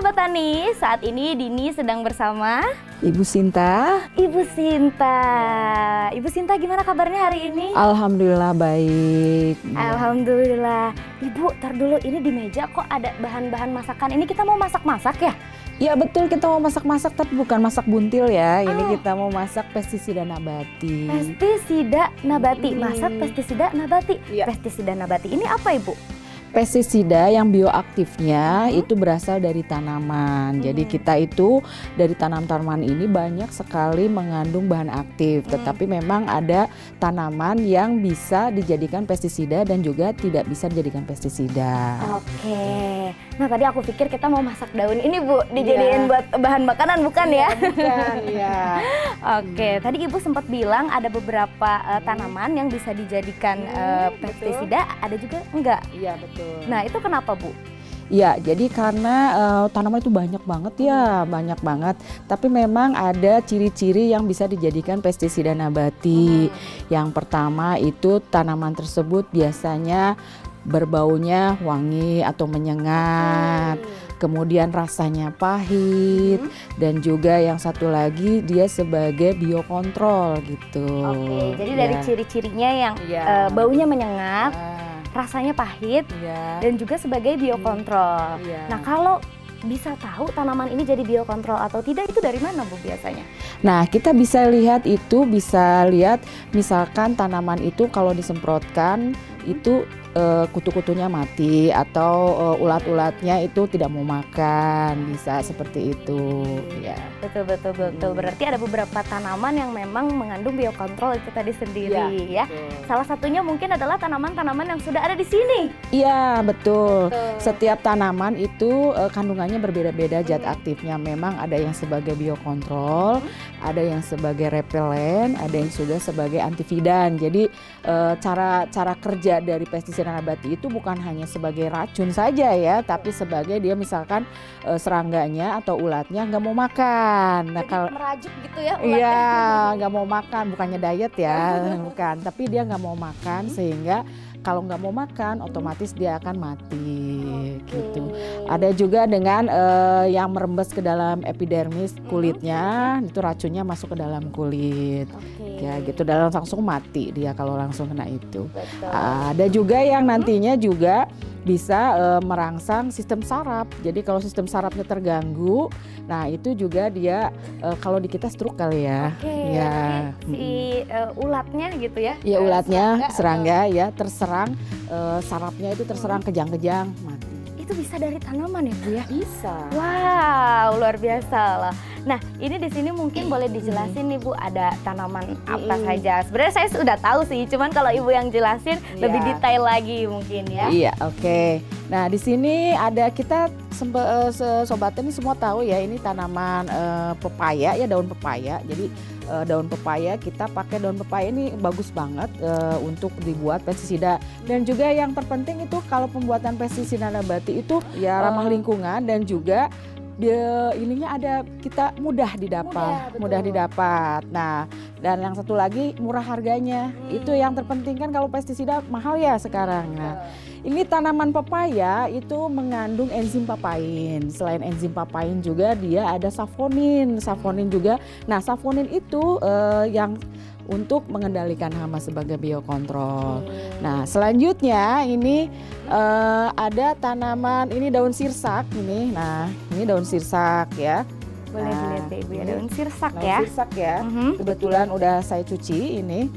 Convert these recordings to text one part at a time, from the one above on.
Sobat Tani, saat ini Dini sedang bersama Ibu Sinta. Ibu Sinta. Ibu Sinta, gimana kabarnya hari ini? Alhamdulillah baik. Alhamdulillah. Ibu, tar dulu, ini di meja kok ada bahan-bahan masakan. Ini kita mau masak-masak ya? Ya betul, kita mau masak-masak tapi bukan masak buntil ya. Ini kita mau masak pestisida nabati. Pestisida nabati, masak pestisida nabati. Ya. Pestisida nabati ini apa, Ibu? Pestisida yang bioaktifnya itu berasal dari tanaman. Jadi kita itu dari tanaman-tanaman ini banyak sekali mengandung bahan aktif. Tetapi memang ada tanaman yang bisa dijadikan pestisida dan juga tidak bisa dijadikan pestisida. Oke. Nah tadi aku pikir kita mau masak daun ini, Bu, dijadiin buat bahan makanan, bukan ya? Bukan, ya. Oke, tadi Ibu sempat bilang ada beberapa tanaman yang bisa dijadikan pestisida, ada juga enggak? Iya, betul. Nah itu kenapa, Bu? Ya, jadi karena tanaman itu banyak banget ya, banyak banget. Tapi memang ada ciri-ciri yang bisa dijadikan pestisida nabati. Yang pertama itu tanaman tersebut biasanya berbaunya wangi atau menyengat. Kemudian rasanya pahit, dan juga yang satu lagi dia sebagai biokontrol gitu. Oke, jadi dari ciri-cirinya yang baunya menyengat, rasanya pahit, dan juga sebagai biokontrol. Nah kalau bisa tahu tanaman ini jadi biokontrol atau tidak itu dari mana, Bu, biasanya? Nah, kita bisa lihat misalkan tanaman itu kalau disemprotkan itu kutu-kutunya mati atau ulat-ulatnya itu tidak mau makan, bisa seperti itu ya. Betul. Berarti ada beberapa tanaman yang memang mengandung biokontrol itu tadi sendiri ya. Salah satunya mungkin adalah tanaman-tanaman yang sudah ada di sini. Iya, betul. Setiap tanaman itu kandungannya berbeda-beda zat aktifnya. Memang ada yang sebagai biokontrol, ada yang sebagai repelen, ada yang sudah sebagai antividan. Jadi cara kerja dari pestisida nabati itu bukan hanya sebagai racun saja ya, tapi sebagai dia misalkan serangganya atau ulatnya nggak mau makan. Nah, kalau merajuk gitu ya ulatnya. Iya, nggak mau makan, bukannya diet ya, bukan. Tapi dia nggak mau makan sehingga kalau nggak mau makan otomatis dia akan mati gitu. Ada juga dengan yang merembes ke dalam epidermis kulitnya, itu racunnya masuk ke dalam kulit. Ya gitu, dan langsung mati dia kalau langsung kena itu. Ada juga yang nantinya juga bisa merangsang sistem saraf. Jadi kalau sistem sarafnya terganggu, nah itu juga dia kalau di kita stroke kali ya. Ya. Si ulatnya gitu ya? Iya, ulatnya serangga ya terserang sarafnya itu terserang kejang-kejang mati. Itu bisa dari tanaman ya, Bu ya? Bisa. Wow, luar biasa loh. Nah, ini di sini mungkin boleh dijelasin nih, Bu, ada tanaman apa saja. Sebenarnya saya sudah tahu sih, cuman kalau Ibu yang jelasin lebih detail lagi mungkin ya. Iya, oke. Nah, di sini ada kita sobat ini semua tahu ya, ini tanaman pepaya ya, daun pepaya. Jadi daun pepaya, kita pakai daun pepaya ini bagus banget untuk dibuat pestisida. Dan juga yang terpenting itu kalau pembuatan pestisida nabati itu ya ramah lingkungan dan juga ininya ada kita mudah didapat. Nah, dan yang satu lagi murah harganya. Itu yang terpenting kan, kalau pestisida mahal ya sekarang. Nah, ini tanaman pepaya itu mengandung enzim papain. Selain enzim papain juga dia ada saponin juga. Nah, saponin itu yang untuk mengendalikan hama sebagai biokontrol. Nah, selanjutnya ini ada tanaman, ini daun sirsak ini. Nah, ini daun sirsak ya. Boleh dilihat ya, Ibu ya, daun sirsak ya. Daun sirsak ya. Kebetulan udah saya cuci ini.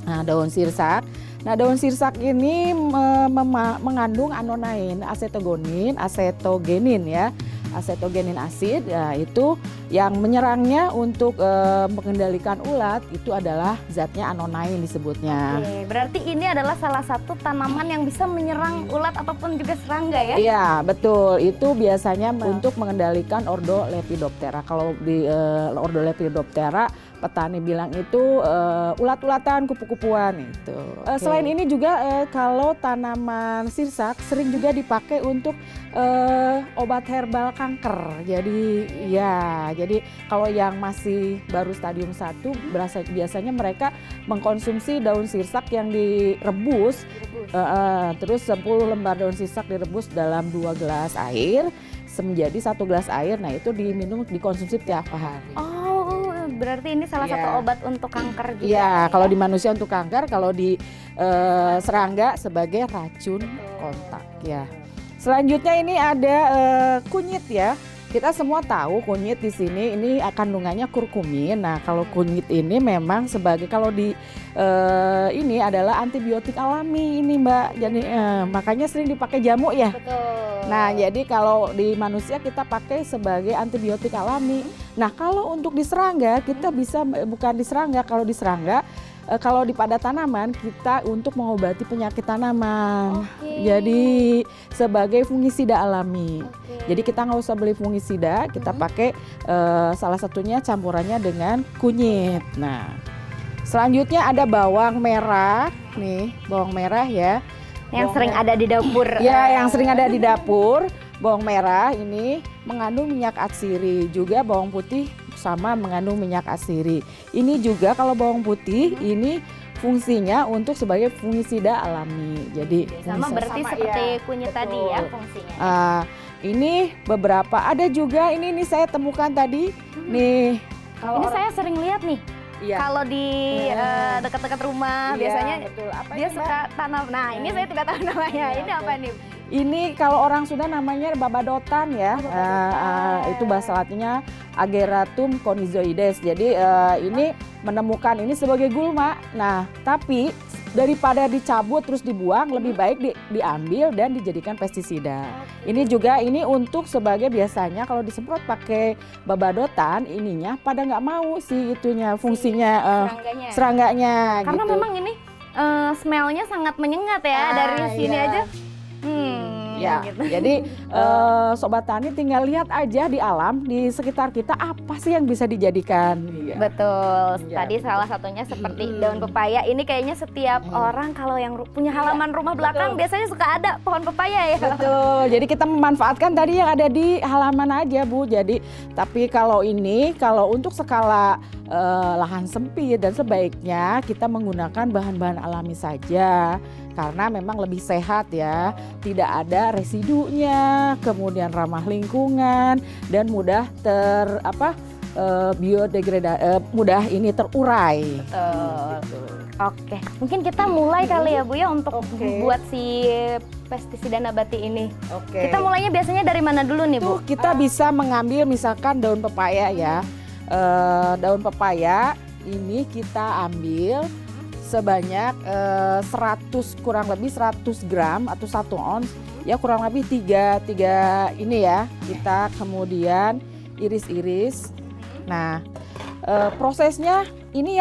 Nah, daun sirsak. Nah, daun sirsak ini mengandung anonain, asetogenin ya. Asetogenin asid, ya itu yang menyerangnya untuk mengendalikan ulat itu adalah zatnya anonain disebutnya. Oke, berarti ini adalah salah satu tanaman yang bisa menyerang ulat ataupun juga serangga ya? Iya, betul. Itu biasanya untuk mengendalikan Ordo Lepidoptera. Kalau di Ordo Lepidoptera, petani bilang itu ulat-ulatan, kupu-kupuan itu. Selain ini juga kalau tanaman sirsak sering juga dipakai untuk obat herbal kanker. Jadi kalau yang masih baru stadium 1 biasanya mereka mengkonsumsi daun sirsak yang direbus. Terus 10 lembar daun sirsak direbus dalam 2 gelas air menjadi 1 gelas air. Nah itu diminum, dikonsumsi tiap hari. Oh, berarti ini salah satu obat untuk kanker juga. Iya, kalau di manusia untuk kanker, kalau di serangga sebagai racun kontak ya. Selanjutnya ini ada kunyit ya. Kita semua tahu kunyit di sini ini kandungannya kurkumin. Nah, kalau kunyit ini memang sebagai kalau di ini adalah antibiotik alami ini, Mbak. Jadi makanya sering dipakai jamu ya. Betul. Nah, jadi kalau di manusia kita pakai sebagai antibiotik alami. Nah, kalau untuk di serangga kita bisa bukan di serangga, kalau di serangga kalau di pada tanaman kita untuk mengobati penyakit tanaman. Jadi sebagai fungisida alami. Jadi kita nggak usah beli fungisida, kita pakai salah satunya campurannya dengan kunyit. Nah, selanjutnya ada bawang merah nih, bawang merah ya. Yang sering ada di dapur. Ya, yang sering ada di dapur. Bawang merah ini mengandung minyak atsiri, juga bawang putih sama mengandung minyak atsiri. Ini juga kalau bawang putih ini fungsinya untuk sebagai fungisida alami. Jadi sama berarti seperti kunyit tadi ya fungsinya. Ini beberapa ada juga ini saya temukan tadi nih. Ini saya sering lihat nih. Iya. Kalau di dekat-dekat rumah biasanya betul. dia suka tanam. Nah, ini saya tidak tahu namanya. Ini apa nih? Ini kalau orang Sunda namanya babadotan ya. Itu bahasa latinnya Ageratum conizoides. Jadi ini menemukan ini sebagai gulma. Nah, tapi daripada dicabut terus dibuang, lebih baik diambil dan dijadikan pestisida. Ini juga ini untuk sebagai biasanya kalau disemprot pakai babadotan, ininya pada nggak mau sih itunya fungsinya serangganya. Karena gitu. memang ini smellnya sangat menyengat ya dari sini aja. Ya, gitu. Jadi Sobat Tani tinggal lihat aja di alam, di sekitar kita apa sih yang bisa dijadikan. Betul, tadi salah satunya seperti daun pepaya. Ini kayaknya setiap orang kalau yang punya halaman rumah belakang biasanya suka ada pohon pepaya ya. Betul, jadi kita memanfaatkan tadi yang ada di halaman aja Bu. Jadi tapi kalau untuk skala lahan sempit dan sebaiknya kita menggunakan bahan-bahan alami saja. Karena memang lebih sehat ya, tidak ada residunya, kemudian ramah lingkungan dan mudah biodegradasi, mudah ini terurai. Betul. Oke, mungkin kita mulai kali ya Bu ya untuk buat si pestisida nabati ini. Kita mulainya biasanya dari mana dulu nih Bu? Kita bisa mengambil misalkan daun pepaya ya. Daun pepaya ini kita ambil sebanyak 100 gram atau 1 ons ya, kurang lebih 3 ini ya, kita kemudian iris-iris. Nah prosesnya ini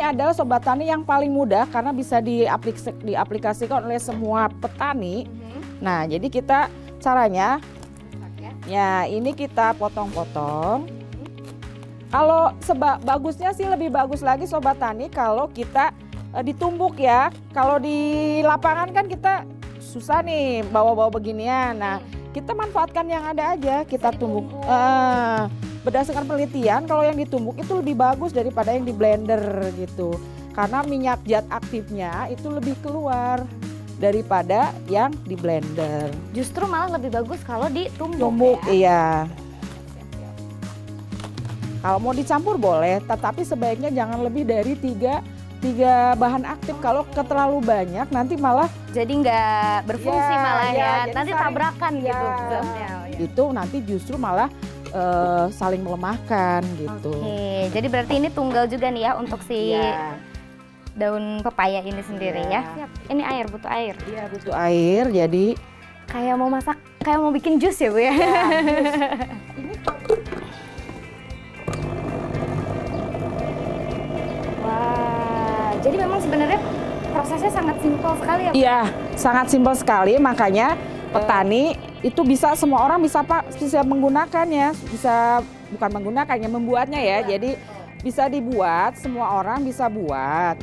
adalah Sobat Tani yang paling mudah karena bisa diaplikasikan oleh semua petani. Nah jadi kita caranya ya ini kita potong-potong. Kalau bagusnya sih lebih bagus lagi Sobat Tani kalau kita ditumbuk ya. Kalau di lapangan kan kita susah nih bawa-bawa beginian. Nah, kita manfaatkan yang ada aja, kita tumbuk. Berdasarkan penelitian kalau yang ditumbuk itu lebih bagus daripada yang di blender gitu. Karena minyak zat aktifnya itu lebih keluar daripada yang di blender. Justru malah lebih bagus kalau ditumbuk. Tumbuk iya. Kalau mau dicampur boleh, tetapi sebaiknya jangan lebih dari 3 bahan aktif. Kalau terlalu banyak nanti malah jadi nggak berfungsi malah ya. Nanti tabrakan gitu. Itu nanti justru malah saling melemahkan gitu. Oke, jadi berarti ini tunggal juga nih ya untuk si daun pepaya ini sendiri ya. Ini air, butuh air. Iya, butuh air. Jadi kayak mau masak, kayak mau bikin jus ya Bu ya. Ini jadi memang sebenarnya prosesnya sangat simpel sekali ya Bu? Iya, sangat simpel sekali, makanya petani itu bisa, semua orang bisa menggunakannya, bukan menggunakannya, membuatnya ya. Jadi bisa dibuat, semua orang bisa buat.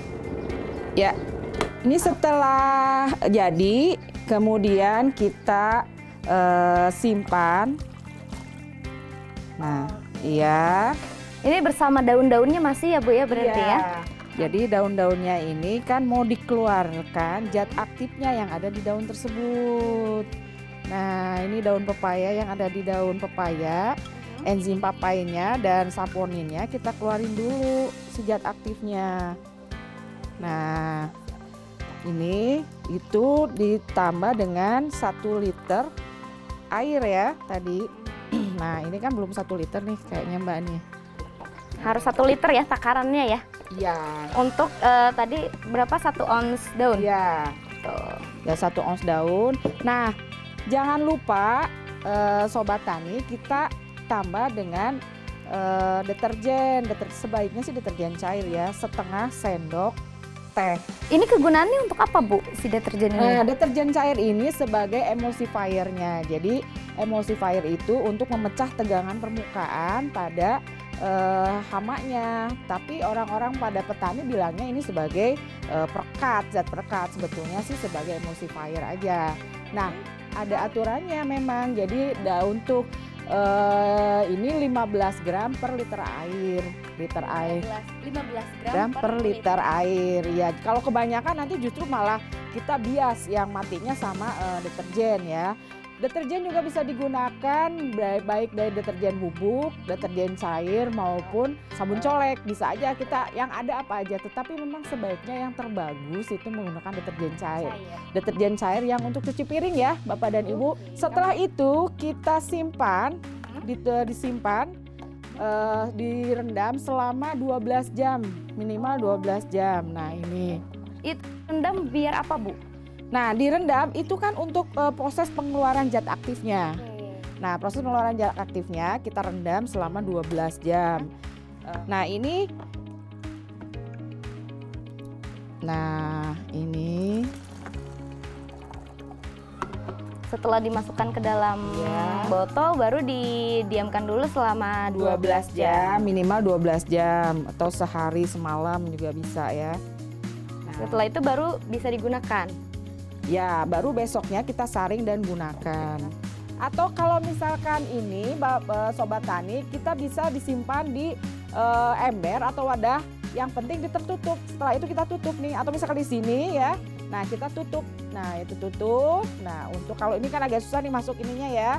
Ya, ini setelah jadi, kemudian kita simpan. Nah, iya. Ini bersama daun-daunnya masih ya Bu ya berarti ya? Jadi daun-daunnya ini kan mau dikeluarkan zat aktifnya yang ada di daun tersebut. Nah, ini daun pepaya yang ada di daun pepaya, enzim papainnya dan saponinnya kita keluarin dulu si zat aktifnya. Nah, ini itu ditambah dengan 1 liter air ya tadi. Nah, ini kan belum 1 liter nih kayaknya Mbak nih. Harus 1 liter ya takarannya ya? Iya. Untuk tadi berapa 1 ons daun? Iya. Tuh. Ya 1 ons daun. Nah, jangan lupa Sobat Tani kita tambah dengan deterjen. Sebaiknya sih deterjen cair ya, setengah sendok teh. Ini kegunaannya untuk apa Bu si deterjen ini? Deterjen cair ini sebagai emulsifiernya. Jadi emulsifier itu untuk memecah tegangan permukaan pada hamanya. Tapi orang-orang pada petani bilangnya ini sebagai perekat, zat perekat. Sebetulnya sih sebagai emulsifier aja. Nah, ada aturannya memang. Jadi untuk ini 15 gram per liter air. 15 gram per liter air. Ya, kalau kebanyakan nanti justru malah kita bias yang matinya sama deterjen ya. Deterjen juga bisa digunakan baik dari deterjen bubuk, deterjen cair maupun sabun colek. Bisa aja kita yang ada apa aja, tetapi memang sebaiknya yang terbagus itu menggunakan deterjen cair. Deterjen cair yang untuk cuci piring ya Bapak dan Ibu. Setelah itu kita simpan, disimpan, direndam selama 12 jam, minimal 12 jam. Nah ini. Itu rendam biar apa Bu? Nah, direndam itu kan untuk proses pengeluaran zat aktifnya. Nah, proses pengeluaran zat aktifnya kita rendam selama 12 jam. Nah, ini setelah dimasukkan ke dalam botol baru didiamkan dulu selama 12 jam. Minimal 12 jam atau sehari semalam juga bisa ya. Nah, setelah itu baru bisa digunakan. Ya, baru besoknya kita saring dan gunakan. Atau kalau misalkan ini Sobat Tani, kita bisa disimpan di ember atau wadah, yang penting tertutup. Setelah itu kita tutup nih, atau misalkan di sini ya. Nah, kita tutup. Nah, itu tutup. Nah, untuk kalau ini kan agak susah nih masuk ininya ya.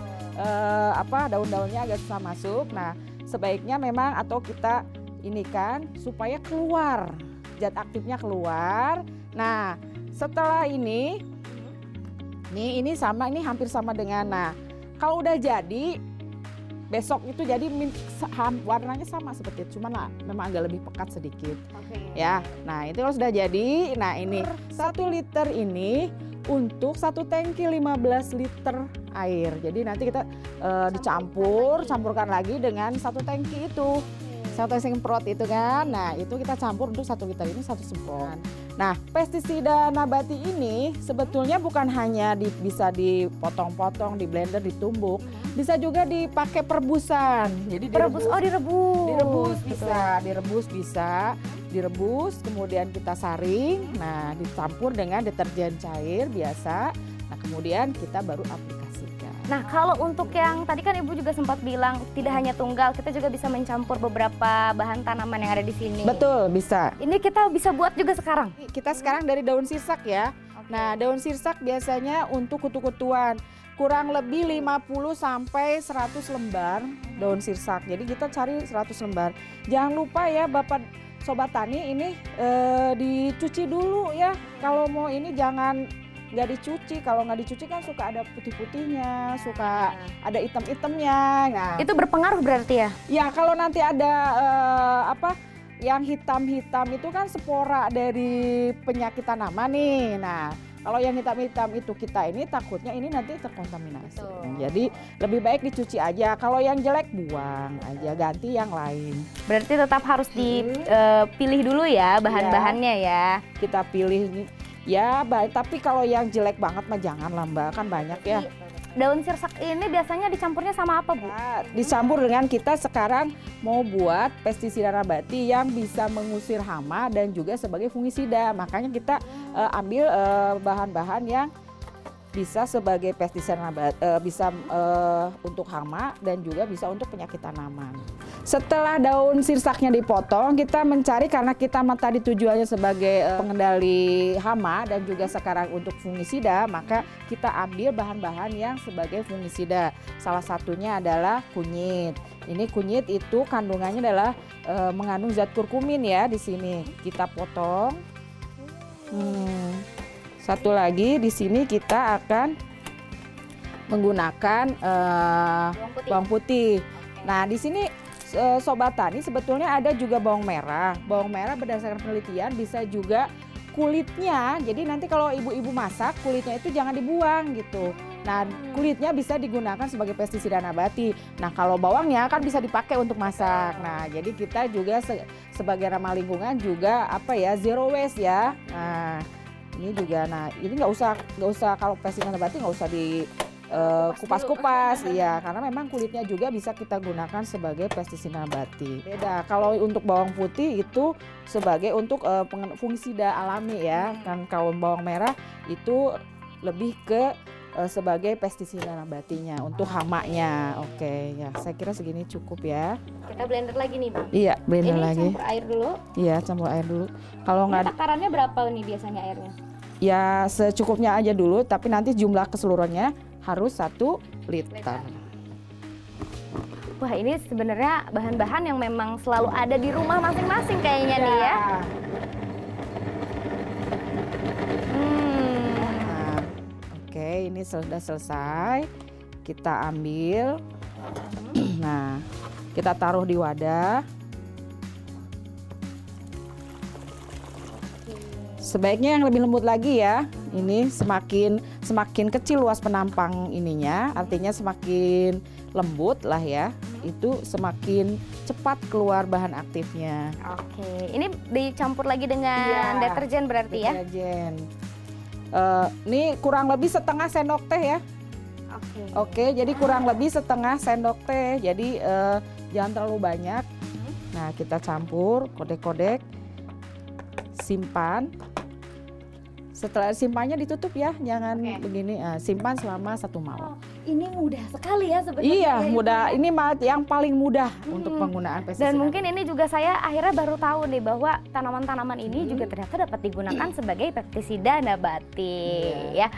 Daun-daunnya agak susah masuk. Nah, sebaiknya memang atau kita ini kan supaya keluar, zat aktifnya keluar. Nah, setelah ini hampir sama dengan, nah kalau udah jadi besok itu jadi warnanya sama seperti itu, cuman memang agak lebih pekat sedikit. Ya. Nah, itu kalau sudah jadi, nah ini 1 liter ini untuk 1 tangki 15 liter air. Jadi nanti kita campurkan lagi dengan 1 tangki itu. 1 semprot itu kan. Nah, itu kita campur untuk 1 liter ini 1 semprot. Nah, pestisida nabati ini sebetulnya bukan hanya bisa dipotong-potong, di blender, ditumbuk, bisa juga dipakai perebusan. Jadi direbus. Direbus, kemudian kita saring. Nah, dicampur dengan deterjen cair biasa. Nah, kemudian kita baru aplikasikan. Nah, kalau untuk yang tadi kan Ibu juga sempat bilang tidak hanya tunggal, kita juga bisa mencampur beberapa bahan tanaman yang ada di sini. Betul, bisa. Ini kita bisa buat juga sekarang. Kita sekarang dari daun sirsak ya. Nah, daun sirsak biasanya untuk kutu-kutuan kurang lebih 50 sampai 100 lembar daun sirsak. Jadi kita cari 100 lembar. Jangan lupa ya Bapak Sobat Tani ini dicuci dulu ya. Kalau mau ini jangan nggak dicuci. Kalau nggak dicuci kan suka ada putih-putihnya, suka ada hitam-hitamnya. Nah, itu berpengaruh berarti ya? Ya, kalau nanti ada yang hitam-hitam itu kan spora dari penyakit tanaman nih. Nah, kalau yang hitam-hitam itu kita ini takutnya ini nanti terkontaminasi. Jadi lebih baik dicuci aja. Kalau yang jelek buang aja, ganti yang lain. Berarti tetap harus dipilih dulu ya bahan-bahannya ya. Kita pilih ya, tapi kalau yang jelek banget mah jangan lah Mbak, kan banyak ya. Daun sirsak ini biasanya dicampurnya sama apa Bu? Nah, dicampur dengan kita sekarang mau buat pestisida nabati yang bisa mengusir hama dan juga sebagai fungisida. Makanya kita ambil bahan-bahan yang bisa sebagai pestisida nabati, bisa untuk hama dan juga bisa untuk penyakit tanaman. Setelah daun sirsaknya dipotong, kita mencari karena kita tadi tujuannya sebagai pengendali hama dan juga sekarang untuk fungisida, maka kita ambil bahan-bahan yang sebagai fungisida. Salah satunya adalah kunyit. Ini kunyit itu kandungannya adalah mengandung zat kurkumin ya di sini. Kita potong. Satu lagi di sini kita akan menggunakan bawang putih. Nah, di sini Sobat Tani sebetulnya ada juga bawang merah. Bawang merah berdasarkan penelitian bisa juga kulitnya. Jadi nanti kalau ibu-ibu masak kulitnya itu jangan dibuang gitu. Nah, kulitnya bisa digunakan sebagai pestisida nabati. Nah, kalau bawangnya kan bisa dipakai untuk masak. Nah, jadi kita juga sebagai ramah lingkungan juga zero waste ya. Nah, ini juga. Nah, ini nggak usah kalau pestisida nabati nggak usah di kupas-kupas, iya, karena memang kulitnya juga bisa kita gunakan sebagai pestisida nabati. Beda, kalau untuk bawang putih itu sebagai untuk fungisida alami ya, kan kalau bawang merah itu lebih ke sebagai pestisida nabatinya untuk hamanya. Oke, ya saya kira segini cukup ya. Kita blender lagi nih, Bang. Iya, blender lagi. Campur air dulu. Iya, campur air dulu. Kalau nggak, takarannya berapa nih biasanya airnya? Ya secukupnya aja dulu, tapi nanti jumlah keseluruhannya harus 1 liter. Wah, ini sebenarnya bahan-bahan yang memang selalu ada di rumah masing-masing kayaknya nih ya. Nah, oke, ini sudah selesai. Kita ambil. Nah, kita taruh di wadah. Sebaiknya yang lebih lembut lagi ya. Ini semakin kecil luas penampang ininya, artinya semakin lembut lah ya. Itu semakin cepat keluar bahan aktifnya. Oke, ini dicampur lagi dengan deterjen berarti ya? Deterjen. Ini kurang lebih setengah sendok teh ya. Oke, jadi kurang lebih setengah sendok teh. Jadi jangan terlalu banyak. Nah, kita campur, kodek-kodek, simpan. Setelah simpannya ditutup ya, jangan begini. Simpan selama 1 malam. Ini mudah sekali ya sebenarnya. Iya, mudah. Ini yang paling mudah untuk penggunaan pestisida. Dan mungkin ini juga saya akhirnya baru tahu nih bahwa tanaman-tanaman ini juga ternyata dapat digunakan sebagai pestisida nabati ya.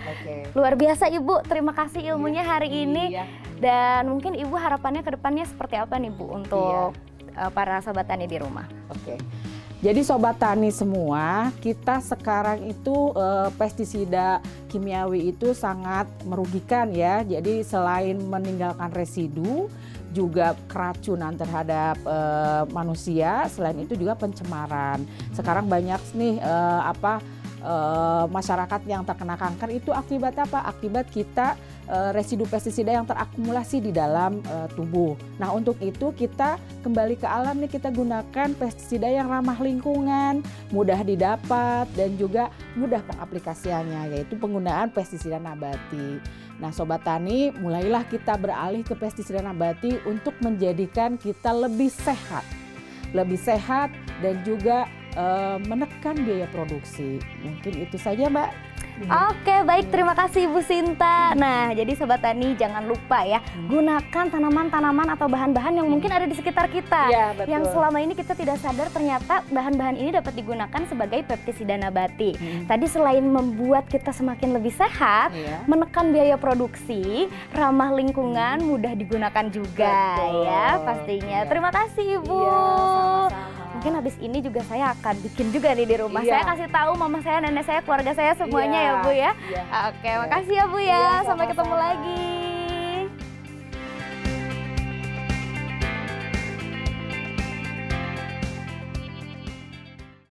Luar biasa Ibu, terima kasih ilmunya hari ini. Dan mungkin Ibu harapannya ke depannya seperti apa nih Bu untuk para sobat tani di rumah? Jadi Sobat Tani semua, kita sekarang itu pestisida kimiawi itu sangat merugikan ya. Jadi selain meninggalkan residu, juga keracunan terhadap manusia, selain itu juga pencemaran. Sekarang banyak nih masyarakat yang terkena kanker itu akibat apa? Akibat kita residu pestisida yang terakumulasi di dalam tubuh. Nah, untuk itu kita kembali ke alam nih, kita gunakan pestisida yang ramah lingkungan, mudah didapat dan juga mudah pengaplikasiannya, yaitu penggunaan pestisida nabati. Nah, Sobat Tani, mulailah kita beralih ke pestisida nabati untuk menjadikan kita lebih sehat dan juga menekan biaya produksi. Mungkin itu saja, Mbak. Oke, baik, terima kasih Ibu Sinta. Nah, jadi Sobat Tani jangan lupa ya, gunakan tanaman-tanaman atau bahan-bahan yang mungkin ada di sekitar kita. Yang selama ini kita tidak sadar ternyata bahan-bahan ini dapat digunakan sebagai pestisida nabati. Tadi selain membuat kita semakin lebih sehat, menekan biaya produksi, ramah lingkungan, mudah digunakan juga ya pastinya. Terima kasih Ibu. Mungkin habis ini juga saya akan bikin juga nih di rumah. Saya kasih tahu mama saya, nenek saya, keluarga saya semuanya ya Bu ya. Oke, makasih ya Bu ya. Sampai ketemu lagi.